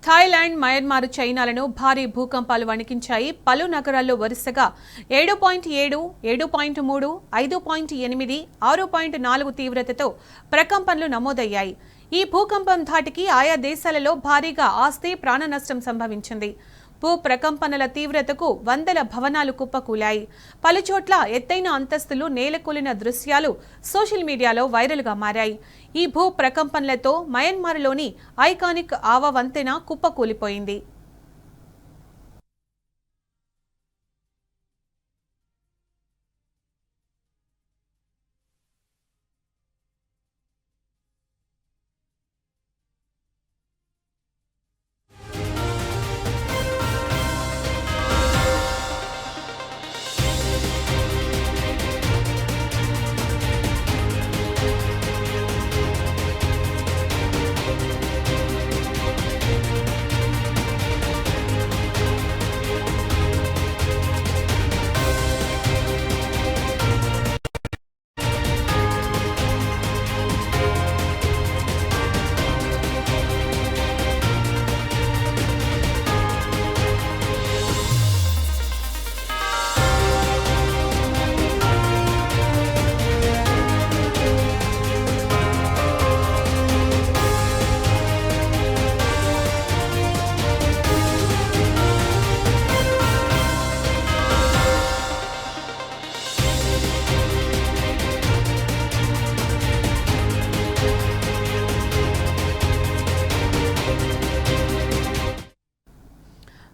Thailand, Myanmar, చైనాలను భారీ భూకంపాలు వణికించాయి. పలు నగరాల్లో వరుసగా 7.7, 7.3, 5.8, 6.4 తీవ్రతతో ప్రకంపనలు నమోదయ్యాయి. ఈ భూకంపం ధాటికి ఆయా దేశాలలో భారీగా ఆస్తి, ప్రాణ నష్టం సంభవించింది. భూ ప్రకంపనల తీవ్రతకు వందల భవనాలు కుప్పకూలాయి. పలుచోట్ల ఎత్తైన అంతస్తులు నేలకూలిన దృశ్యాలు సోషల్ మీడియాలో వైరల్గా మారాయి. ఈ భూ ప్రకంపనలతో మయన్మార్లోని ఐకానిక్ ఆవా వంతెన కుప్పకూలిపోయింది.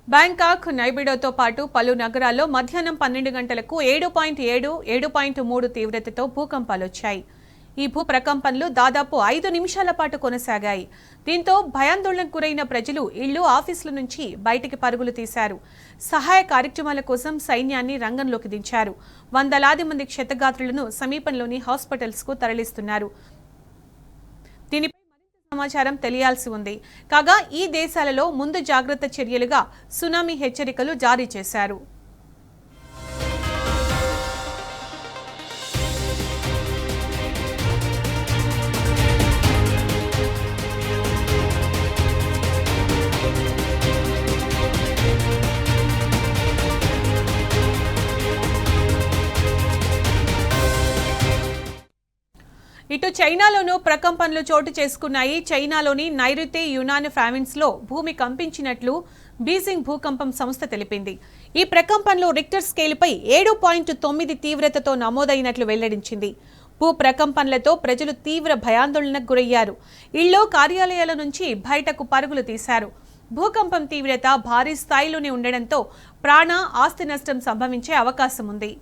బ్యాంకాక్, నైబిడోతో పాటు పలు నగరాల్లో మధ్యాహ్నం 12 గంటలకు 7.7, 7.3 తీవ్రతతో భూకంపాలొచ్చాయి. ఈ భూ ప్రకంపనలు దాదాపు 5 నిమిషాల పాటు కొనసాగాయి. దీంతో భయాందోళనకు గురైన ప్రజలు ఇళ్లు, ఆఫీసుల నుంచి బయటికి పరుగులు తీశారు. సహాయ కార్యక్రమాల కోసం సైన్యాన్ని రంగంలోకి దించారు. వందలాది మంది క్షతగాత్రులను సమీపంలోని హాస్పిటల్స్కు తరలిస్తున్నారు. దీనిపై సమాచారం తెలియాల్సి ఉంది. కాగా ఈ దేశాలలో ముందు జాగ్రత్త చర్యలుగా సునామీ హెచ్చరికలు జారీ చేశారు. ఇటు చైనాలోనూ ప్రకంపనలు చోటు చేసుకున్నాయి. చైనాలోని నైరుతి యునాన్ ప్రావిన్స్ లో భూమి కంపించినట్లు బీజింగ్ భూకంపం సంస్థ తెలిపింది. ఈ ప్రకంపనలో రిక్టర్ స్కేలుపై 7.9 తీవ్రతతో నమోదైనట్లు వెల్లడించింది. భూ ప్రకంపనలతో ప్రజలు తీవ్ర భయాందోళనకు గురయ్యారు. ఇళ్లు, కార్యాలయాల నుంచి బయటకు పరుగులు తీశారు. భూకంపం తీవ్రత భారీ స్థాయిలోనే ఉండడంతో ప్రాణ, ఆస్తి నష్టం సంభవించే అవకాశం ఉంది.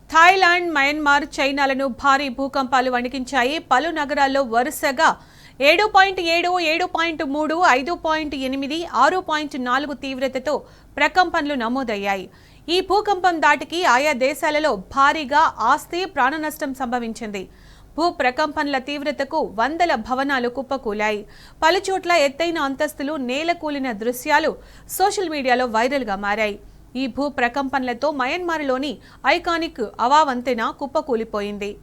థాయిలాండ్, మయన్మార్, చైనాలను భారీ భూకంపాలు వణికించాయి. పలు నగరాల్లో వరుసగా 7.7, 7.3, 5.8, 6.4 తీవ్రతతో ప్రకంపనలు నమోదయ్యాయి. ఈ భూకంపం దాటికి ఆయా దేశాలలో భారీగా ఆస్తి, ప్రాణ నష్టం సంభవించింది. భూ ప్రకంపనల తీవ్రతకు వందల భవనాలు కుప్పకూలాయి. పలుచోట్ల ఎత్తైన అంతస్తులు నేలకూలిన దృశ్యాలు సోషల్ మీడియాలో వైరల్గా మారాయి. ఈ భూ ప్రకంపనలతో మయన్మార్లోని ఐకానిక్ అవా వంతెన కుప్పకూలిపోయింది.